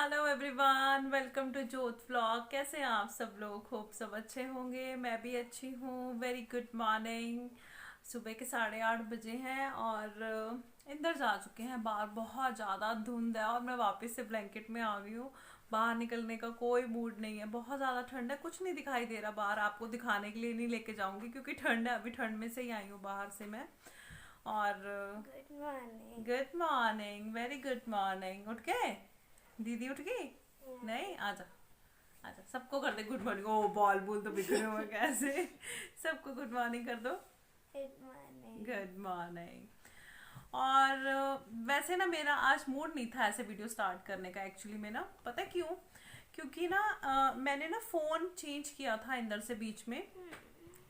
Hello everyone, welcome to जोत vlog. कैसे हैं आप सब लोग? होप सब अच्छे होंगे। मैं भी अच्छी हूँ। Very good morning. सुबह के 8:30 बजे हैं और इंदर जा चुके हैं बाहर। बहुत ज़्यादा धुंध है और मैं वापस से ब्लैंकेट में आ गई हूँ। बाहर निकलने का कोई मूड नहीं है। बहुत ज़्यादा ठंड है, कुछ नहीं दिखाई दे रहा बाहर। आपको दिखाने के लिए नहीं लेके जाऊंगी क्योंकि ठंड है। अभी ठंड में से ही आई हूँ बाहर से मैं। और good morning. Good morning, very good morning. उठ गए? दीदी उठ गई? नहीं, आजा आजा, सबको कर दे गुड मॉर्निंग। ओ बॉल बोल तो बिखरे हुए कैसे। सबको गुड मॉर्निंग कर दो। Good morning. Good morning. और वैसे ना मेरा आज मूड नहीं था ऐसे वीडियो स्टार्ट करने का। एक्चुअली में ना पता है क्यों? क्योंकि ना मैंने ना फोन चेंज किया था इंदर से बीच में।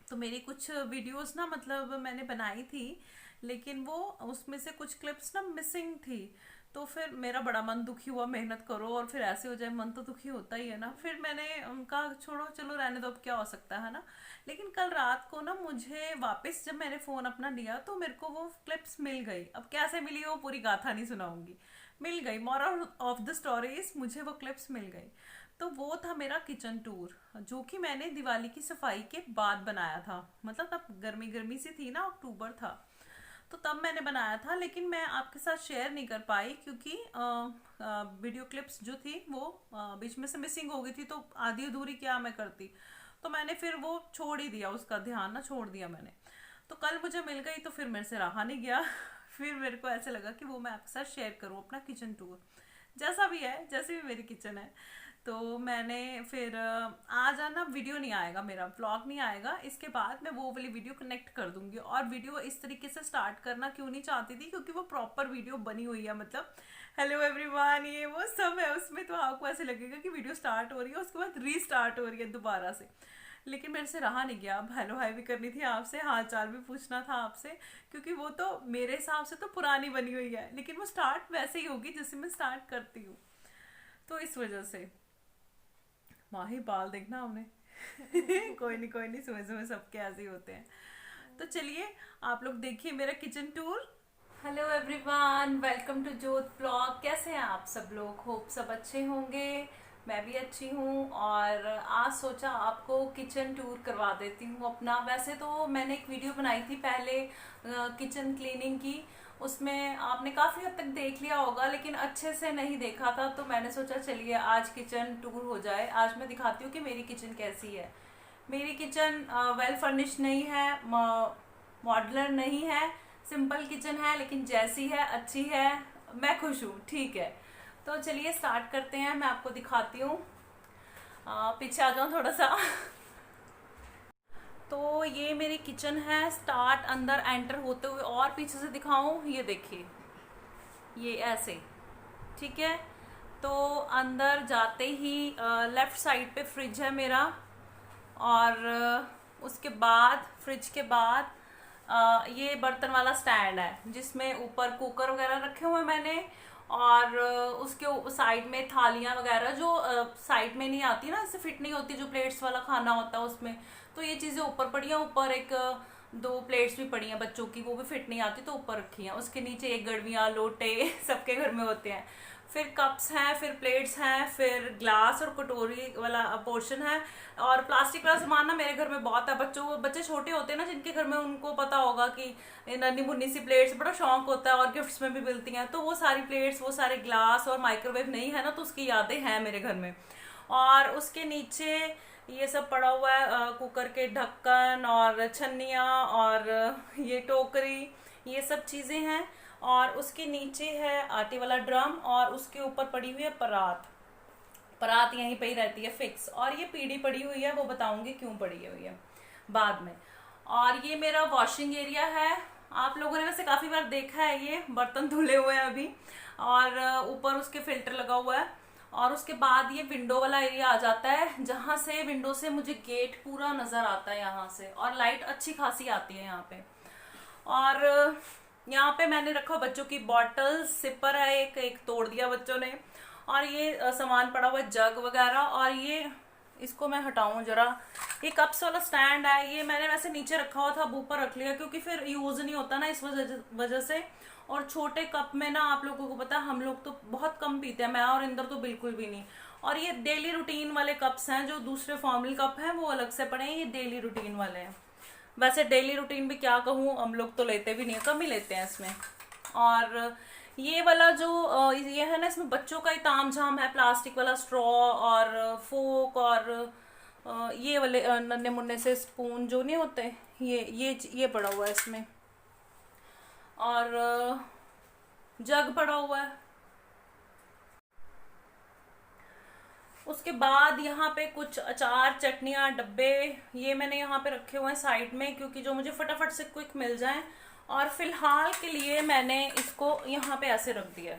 तो मेरी कुछ वीडियोस ना मतलब मैंने बनाई थी, लेकिन वो उसमें से कुछ क्लिप्स ना मिसिंग थी। तो फिर मेरा बड़ा मन दुखी हुआ। मेहनत करो और फिर ऐसे हो जाए, मन तो दुखी होता ही है ना। फिर मैंने उनका छोड़ो, चलो रहने दो, अब क्या हो सकता है ना। लेकिन कल रात को ना मुझे वापस जब मैंने फोन अपना लिया तो मेरे को वो क्लिप्स मिल गई। अब कैसे मिली वो पूरी गाथा नहीं सुनाऊंगी। मिल गई। मोरल ऑफ द स्टोरीज, मुझे वो क्लिप्स मिल गई। तो वो था मेरा किचन टूर, जो कि मैंने दिवाली की सफाई के बाद बनाया था। मतलब तब गर्मी गर्मी सी थी ना, अक्टूबर था। तो तब मैंने बनाया था, लेकिन मैं आपके साथ शेयर नहीं कर पाई क्योंकि वीडियो क्लिप्स जो थी वो बीच में से मिसिंग हो गई थी। तो आधी अधूरी क्या मैं करती। तो मैंने फिर वो छोड़ ही दिया, उसका ध्यान ना छोड़ दिया मैंने। तो कल मुझे मिल गई तो फिर मेरे से रहा नहीं गया। फिर मेरे को ऐसे लगा कि वो मैं आपके साथ शेयर करूँ अपना किचन टूर, जैसा भी है, जैसे भी मेरी किचन है। तो मैंने फिर आज ना वीडियो नहीं आएगा, मेरा व्लॉग नहीं आएगा। इसके बाद मैं वो वाली वीडियो कनेक्ट कर दूंगी। और वीडियो इस तरीके से स्टार्ट करना क्यों नहीं चाहती थी, क्योंकि वो प्रॉपर वीडियो बनी हुई है। मतलब हेलो एवरीवन ये वो सब है उसमें। तो आपको ऐसे लगेगा कि वीडियो स्टार्ट हो रही है, उसके बाद रीस्टार्ट हो रही है दोबारा से। लेकिन मेरे से रहा नहीं गया। अब हेलो हाय भी करनी थी आपसे, हाल चाल भी पूछना था आपसे। क्योंकि वो तो मेरे हिसाब से तो पुरानी बनी हुई है, लेकिन वो स्टार्ट वैसे ही होगी जैसे मैं स्टार्ट करती हूँ। तो इस वजह से माही बाल देखना हमने। कोई नहीं कोई नहीं, सुबह सुबह सबके ऐसे ही होते हैं। तो चलिए आप लोग देखिए मेरा kitchen tour. Hello everyone, welcome to जोत ब्लॉग। कैसे हैं आप सब लोग? होप सब अच्छे होंगे। मैं भी अच्छी हूँ। और आज सोचा आपको किचन टूर करवा देती हूँ अपना। वैसे तो मैंने एक वीडियो बनाई थी पहले किचन क्लीनिंग की। उसमें आपने काफ़ी हद तक देख लिया होगा, लेकिन अच्छे से नहीं देखा था। तो मैंने सोचा चलिए आज किचन टूर हो जाए। आज मैं दिखाती हूँ कि मेरी किचन कैसी है। मेरी किचन वेल फर्निश्ड नहीं है, मॉड्यूलर नहीं है, सिंपल किचन है, लेकिन जैसी है अच्छी है। मैं खुश हूँ, ठीक है। तो चलिए स्टार्ट करते हैं, मैं आपको दिखाती हूँ। पीछे आ जाऊँ थोड़ा सा। तो ये मेरी किचन है। स्टार्ट अंदर एंटर होते हुए और पीछे से दिखाऊं, ये देखिए, ये ऐसे, ठीक है। तो अंदर जाते ही लेफ्ट साइड पे फ्रिज है मेरा। और उसके बाद फ्रिज के बाद ये बर्तन वाला स्टैंड है जिसमें ऊपर कुकर वगैरह रखे हुए हैं मैंने। और उसके साइड में थालियां वगैरह जो साइड में नहीं आती ना, इससे फिट नहीं होती, जो प्लेट्स वाला खाना होता है उसमें। तो ये चीजें ऊपर पड़ी हैं। ऊपर एक दो प्लेट्स भी पड़ी हैं बच्चों की, वो भी फिट नहीं आती तो ऊपर रखी हैं। उसके नीचे एक गड़वियाँ लोटे सबके घर में होते हैं। फिर कप्स हैं, फिर प्लेट्स हैं, फिर ग्लास और कटोरी वाला पोर्शन है। और प्लास्टिक वाला सामान ना मेरे घर में बहुत है। बच्चे छोटे होते हैं ना जिनके घर में, उनको पता होगा कि नन्ही मुन्नी सी प्लेट्स बड़ा शौक होता है और गिफ्ट्स में भी मिलती हैं। तो वो सारी प्लेट्स, वो सारे ग्लास और माइक्रोवेव नहीं है ना, तो उसकी यादें हैं मेरे घर में। और उसके नीचे ये सब पड़ा हुआ है, कुकर के ढक्कन और छन्नियाँ और ये टोकरी, ये सब चीज़ें हैं। और उसके नीचे है आटे वाला ड्रम और उसके ऊपर पड़ी हुई है परात। परात यहीं पे ही रहती है फिक्स। और ये पीढ़ी पड़ी हुई है, वो बताऊंगी क्यों पड़ी हुई है बाद में। और ये मेरा वॉशिंग एरिया है। आप लोगों ने वैसे काफी बार देखा है, ये बर्तन धुले हुए हैं अभी। और ऊपर उसके फिल्टर लगा हुआ है। और उसके बाद ये विंडो वाला एरिया आ जाता है, जहां से विंडो से मुझे गेट पूरा नजर आता है यहाँ से। और लाइट अच्छी खासी आती है यहाँ पे। और यहाँ पे मैंने रखा बच्चों की बॉटल, सिपर है, एक एक तोड़ दिया बच्चों ने। और ये सामान पड़ा हुआ है, जग वगैरह। और ये इसको मैं हटाऊं जरा, ये कप्स वाला स्टैंड है, ये मैंने वैसे नीचे रखा हुआ था, अब ऊपर रख लिया क्योंकि फिर यूज नहीं होता ना, इस वजह से। और छोटे कप में ना, आप लोगों को पता है हम लोग तो बहुत कम पीते हैं, मैं और इंदर तो बिल्कुल भी नहीं। और ये डेली रूटीन वाले कप्स हैं, जो दूसरे फॉर्मल कप हैं वो अलग से पड़े हैं, ये डेली रूटीन वाले हैं। वैसे डेली रूटीन भी क्या कहूँ, हम लोग तो लेते भी नहीं है, कम ही लेते हैं इसमें। और ये वाला जो ये है ना, इसमें बच्चों का ही ताम झाम है, प्लास्टिक वाला स्ट्रॉ और फोक और ये वाले नन्हे मुन्ने से स्पून जो नहीं होते, ये पड़ा हुआ है इसमें। और जग पड़ा हुआ है। उसके बाद यहाँ पे कुछ अचार चटनियाँ डब्बे ये मैंने यहाँ पे रखे हुए हैं साइड में, क्योंकि जो मुझे फटाफट से क्विक मिल जाए। और फिलहाल के लिए मैंने इसको यहाँ पे ऐसे रख दिया,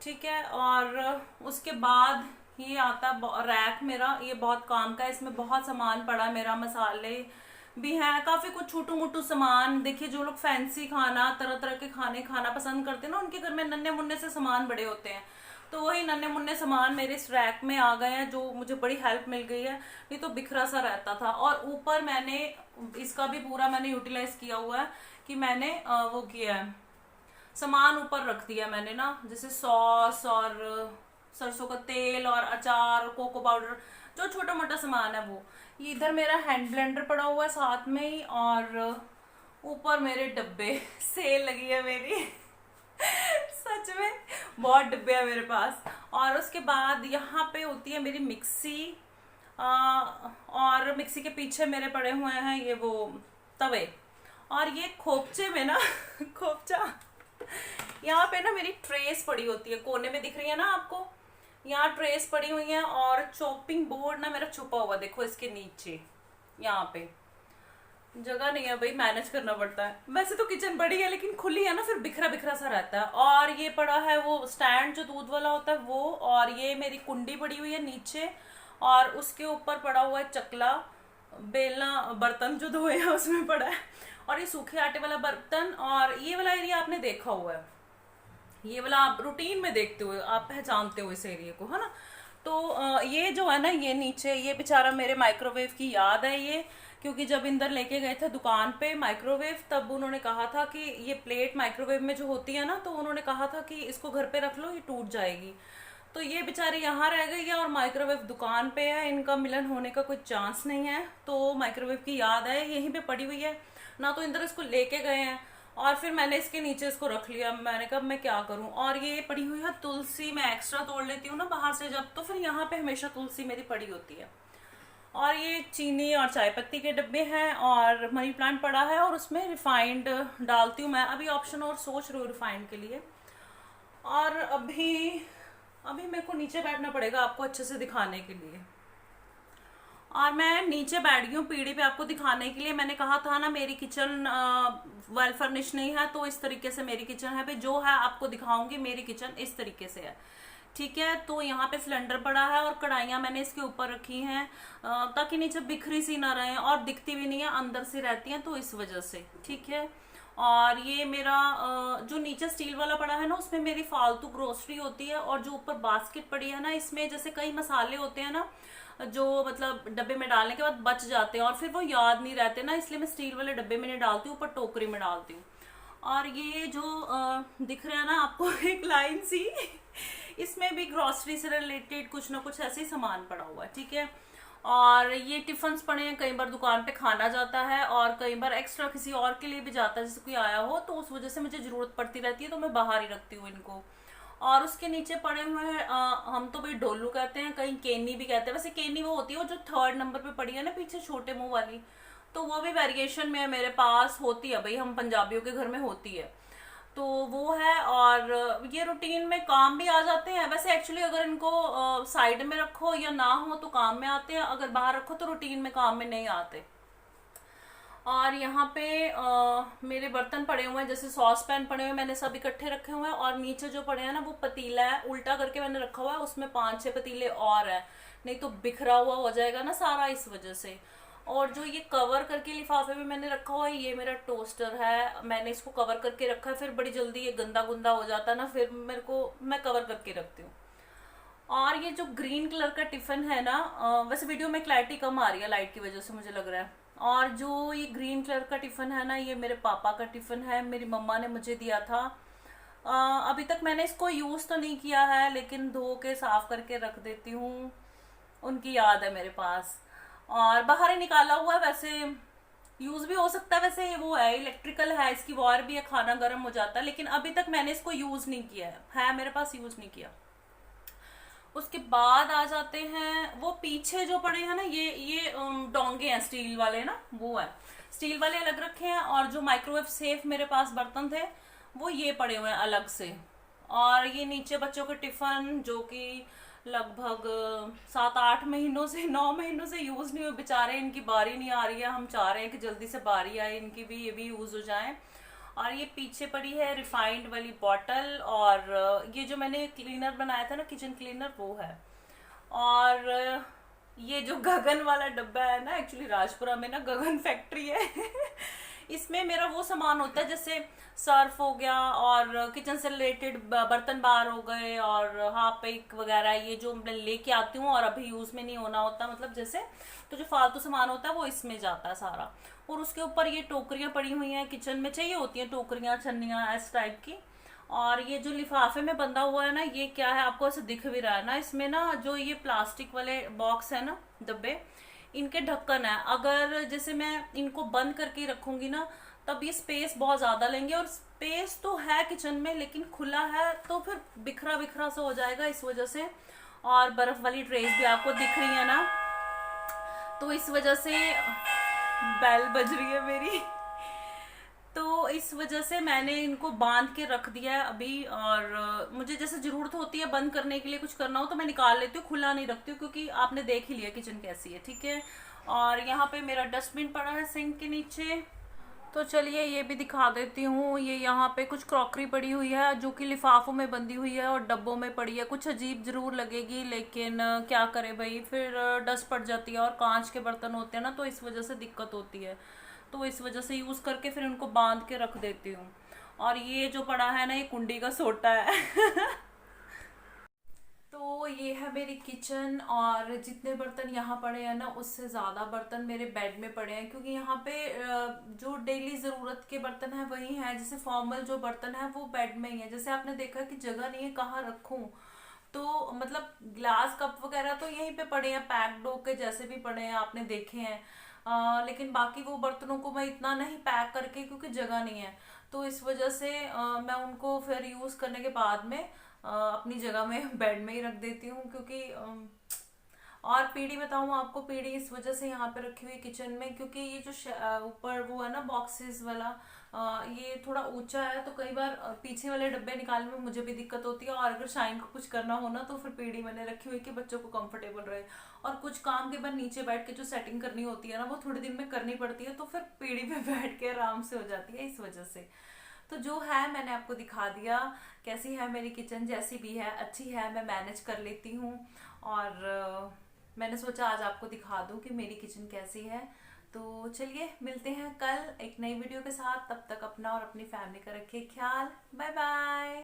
ठीक है। और उसके बाद ये आता रैक मेरा, ये बहुत काम का है, इसमें बहुत सामान पड़ा है मेरा, मसाले भी हैं, काफी कुछ छोटू मोटू सामान। देखिए जो लोग फैंसी खाना, तरह तरह के खाने खाना पसंद करते हैं ना, उनके घर में नन्हे मुन्ने से सामान बड़े होते हैं, तो वही नन्हे मुन्ने सामान मेरे इस रैक में आ गए हैं, जो मुझे बड़ी हेल्प मिल गई है, नहीं तो बिखरा सा रहता था। और ऊपर मैंने इसका भी पूरा मैंने यूटिलाइज किया हुआ है कि मैंने वो किया है, सामान ऊपर रख दिया मैंने ना, जैसे सॉस और सरसों का तेल और अचार, कोको पाउडर, जो छोटा मोटा सामान है वो। ये इधर मेरा हैंड ब्लेंडर पड़ा हुआ है साथ में ही, और ऊपर मेरे डब्बे सेल लगी है मेरी सच में बहुत डिब्बे है मेरे पास। और उसके बाद यहाँ पे होती है मेरी मिक्सी, और मिक्सी के पीछे मेरे पड़े हुए हैं ये वो तवे। और ये खोपचे में ना खोपचा, यहाँ पे ना मेरी ट्रेस पड़ी होती है, कोने में दिख रही है ना आपको, यहाँ ट्रेस पड़ी हुई है। और चॉपिंग बोर्ड ना मेरा छुपा हुआ, देखो इसके नीचे, यहाँ पे जगह नहीं है भाई, मैनेज करना पड़ता है। वैसे तो किचन बड़ी है लेकिन खुली है ना, फिर बिखरा बिखरा सा रहता है। और ये पड़ा है वो स्टैंड जो दूध वाला होता है वो, और ये मेरी कुंडी पड़ी हुई है नीचे, और उसके ऊपर पड़ा हुआ है चकला, बेलना, बर्तन जो धोए हैं उसमें पड़ा है, और ये सूखे आटे वाला बर्तन। और ये वाला एरिया आपने देखा हुआ है, ये वाला आप रूटीन में देखते हुए आप पहचानते हो इस एरिया को, है ना। तो ये जो है ना, ये नीचे, ये बेचारा मेरे माइक्रोवेव की याद है ये, क्योंकि जब इंदर लेके गए थे दुकान पे माइक्रोवेव, तब उन्होंने कहा था कि ये प्लेट माइक्रोवेव में जो होती है ना, तो उन्होंने कहा था कि इसको घर पे रख लो, ये टूट जाएगी। तो ये बेचारी यहाँ रह गई है और माइक्रोवेव दुकान पे है, इनका मिलन होने का कोई चांस नहीं है। तो माइक्रोवेव की याद है, यहीं पे पड़ी हुई है ना, तो इंदर इसको लेके गए हैं, और फिर मैंने इसके नीचे इसको रख लिया। मैंने कहा मैं क्या करूं। और ये पड़ी हुई है तुलसी, मैं एक्स्ट्रा तोड़ लेती हूँ ना बाहर से जब, तो फिर यहाँ पे हमेशा तुलसी मेरी पड़ी होती है। और ये चीनी और चाय पत्ती के डब्बे हैं, और मनी प्लांट पड़ा है, और उसमें रिफाइंड डालती हूँ मैं। अभी ऑप्शन और सोच रही हूँ रिफाइंड के लिए। और अभी मेरे को नीचे बैठना पड़ेगा आपको अच्छे से दिखाने के लिए, और मैं नीचे बैठ गई हूँ पीढ़ी पे आपको दिखाने के लिए। मैंने कहा था ना मेरी किचन वेल फर्निश नहीं है, तो इस तरीके से मेरी किचन है भाई, जो है आपको दिखाऊंगी। मेरी किचन इस तरीके से है, ठीक है। तो यहाँ पे सिलेंडर पड़ा है, और कढ़ाइयाँ मैंने इसके ऊपर रखी हैं, ताकि नीचे बिखरी सी ना रहे, और दिखती भी नहीं है, अंदर से रहती हैं, तो इस वजह से, ठीक है। और ये मेरा जो नीचे स्टील वाला पड़ा है ना, उसमें मेरी फालतू ग्रोसरी होती है। और जो ऊपर बास्केट पड़ी है ना, इसमें जैसे कई मसाले होते हैं ना, जो मतलब डब्बे में डालने के बाद बच जाते हैं और फिर वो याद नहीं रहते ना, इसलिए मैं स्टील वाले डब्बे में नहीं डालती हूँ, ऊपर टोकरी में डालती हूँ। और ये जो दिख रहा है ना आपको एक लाइन सी इसमें भी ग्रोसरी से रिलेटेड कुछ ना कुछ ऐसे ही सामान पड़ा हुआ है, ठीक है। और ये टिफिन्स पड़े हैं, कई बार दुकान पे खाना जाता है, और कई बार एक्स्ट्रा किसी और के लिए भी जाता है, जैसे कोई आया हो, तो उस वजह से मुझे जरूरत पड़ती रहती है, तो मैं बाहर ही रखती हूँ इनको। और उसके नीचे पड़े हुए हैं हम तो भाई डोलू कहते हैं, कहीं केनी भी कहते हैं। वैसे केनी वो होती है जो 3rd नंबर पे पड़ी है ना पीछे, छोटे मुंह वाली, तो वो भी वेरिएशन में है मेरे पास, होती है भाई, हम पंजाबियों के घर में होती है, तो वो है। और ये रूटीन में काम भी आ जाते हैं। वैसे एक्चुअली अगर इनको साइड में रखो या ना हो तो काम में आते हैं, अगर बाहर रखो तो रूटीन में काम में नहीं आते। और यहाँ पे मेरे बर्तन पड़े हुए हैं, जैसे सॉस पैन पड़े हुए हैं, मैंने सब इकट्ठे रखे हुए हैं। और नीचे जो पड़े हैं ना, वो पतीला है, उल्टा करके मैंने रखा हुआ है, उसमें 5-6 पतीले और है, नहीं तो बिखरा हुआ हो जाएगा ना सारा, इस वजह से। और जो ये कवर करके लिफाफे में मैंने रखा हुआ है, ये मेरा टोस्टर है, मैंने इसको कवर करके रखा है, फिर बड़ी जल्दी ये गंदा गुंदा हो जाता है ना, फिर मैं कवर करके रखती हूँ। और ये जो ग्रीन कलर का टिफिन है ना, वैसे वीडियो में क्लैरिटी कम आ रही है लाइट की वजह से मुझे लग रहा है। और जो ये ग्रीन कलर का टिफिन है ना, ये मेरे पापा का टिफिन है, मेरी मम्मा ने मुझे दिया था अभी तक मैंने इसको यूज तो नहीं किया है, लेकिन धो के साफ करके रख देती हूँ। उनकी याद है मेरे पास। और बाहर ही निकाला हुआ है, वैसे यूज भी हो सकता है। वैसे वो है, इलेक्ट्रिकल है, इसकी वायर भी है, खाना गर्म हो जाता है, लेकिन अभी तक मैंने इसको यूज नहीं किया है मेरे पास, यूज नहीं किया। उसके बाद आ जाते हैं वो पीछे जो पड़े हैं ना, ये डोंगे हैं स्टील वाले ना, वो है। स्टील वाले अलग रखे हैं, और जो माइक्रोवेव सेफ मेरे पास बर्तन थे वो ये पड़े हुए हैं अलग से। और ये नीचे बच्चों के टिफिन, जो कि लगभग 7-8 महीनों से 9 महीनों से यूज नहीं हुए बेचारे, इनकी बारी नहीं आ रही है। हम चाह रहे हैं कि जल्दी से बारी आए इनकी भी, ये भी यूज हो जाए। और ये पीछे पड़ी है रिफाइंड वाली बॉटल, और ये जो मैंने क्लीनर बनाया था ना, किचन क्लीनर, वो है। और ये जो गगन वाला डब्बा है ना, एक्चुअली राजपुरा में ना गगन फैक्ट्री है इसमें मेरा वो सामान होता है, जैसे सर्फ हो गया और किचन से रिलेटेड बर्तन बार हो गए और हार्पिक वगैरह, ये जो मैं लेके आती हूँ और अभी यूज में नहीं होना होता, मतलब जैसे, तो जो फालतू सामान होता है वो इसमें जाता है सारा। और उसके ऊपर ये टोकरियां पड़ी हुई हैं, किचन में चाहिए होती हैं टोकरियां, छन्नियां इस टाइप की। और ये जो लिफाफे में बंधा हुआ है ना, ये क्या है, आपको ऐसे दिख भी रहा है ना, इसमें ना जो ये प्लास्टिक वाले बॉक्स है ना, डब्बे, इनके ढक्कन है। अगर जैसे मैं इनको बंद करके रखूंगी ना, तब ये स्पेस बहुत ज्यादा लेंगे, और स्पेस तो है किचन में लेकिन खुला है तो फिर बिखरा बिखरा सा हो जाएगा, इस वजह से। और बर्फ वाली ट्रेस भी आपको दिख रही है ना, तो इस वजह से बेल बज रही है मेरी तो इस वजह से मैंने इनको बांध के रख दिया है अभी। और मुझे जैसे जरूरत होती है बंद करने के लिए, कुछ करना हो तो मैं निकाल लेती हूँ, खुला नहीं रखती हूँ, क्योंकि आपने देख ही लिया किचन कैसी है, ठीक है। और यहाँ पे मेरा डस्टबिन पड़ा है सिंक के नीचे। तो चलिए ये भी दिखा देती हूँ। ये यहाँ पे कुछ क्रॉकरी पड़ी हुई है, जो कि लिफाफों में बंधी हुई है और डब्बों में पड़ी है। कुछ अजीब जरूर लगेगी, लेकिन क्या करे भाई, फिर डस्ट पड़ जाती है, और कांच के बर्तन होते हैं ना, तो इस वजह से दिक्कत होती है। तो इस वजह से यूज करके फिर इनको बांध के रख देती हूँ। और ये जो पड़ा है ना, ये कुंडी का सोटा है तो ये है मेरी किचन, और जितने बर्तन यहाँ पड़े हैं ना, उससे ज़्यादा बर्तन मेरे बेड में पड़े हैं, क्योंकि यहाँ पे जो डेली ज़रूरत के बर्तन है वही हैं। जैसे फॉर्मल जो बर्तन है वो बेड में ही है। जैसे आपने देखा कि जगह नहीं है कहाँ रखूं, तो मतलब ग्लास कप वगैरह तो यहीं पे पड़े हैं, पैक्ड होके जैसे भी पड़े हैं, आपने देखे हैं। लेकिन बाकी वो बर्तनों को मैं इतना नहीं पैक करके, क्योंकि जगह नहीं है, तो इस वजह से मैं उनको फिर यूज करने के बाद में अपनी जगह में बेड में ही रख देती हूँ, क्योंकि और पीढ़ी बताऊँ आपको, पीढ़ी इस वजह से यहाँ पे रखी हुई किचन में, क्योंकि ये जो ऊपर वो है ना बॉक्सेस वाला, ये थोड़ा ऊंचा है, तो कई बार पीछे वाले डब्बे निकालने में मुझे भी दिक्कत होती है। और अगर शाइन को कुछ करना हो ना, तो फिर पीढ़ी मैंने रखी हुई कि बच्चों को कंफर्टेबल रहे। और कुछ काम के बाद नीचे बैठ के जो सेटिंग करनी होती है ना, वो थोड़े दिन में करनी पड़ती है, तो फिर पीढ़ी पे बैठ के आराम से हो जाती है, इस वजह से। तो जो है मैंने आपको दिखा दिया। कैसी है मेरी किचन, जैसी भी है अच्छी है, मैं मैनेज कर लेती हूँ। और मैंने सोचा आज आपको दिखा दूँ कि मेरी किचन कैसी है। तो चलिए मिलते हैं कल एक नई वीडियो के साथ। तब तक अपना और अपनी फैमिली का रखिए ख्याल। Bye bye.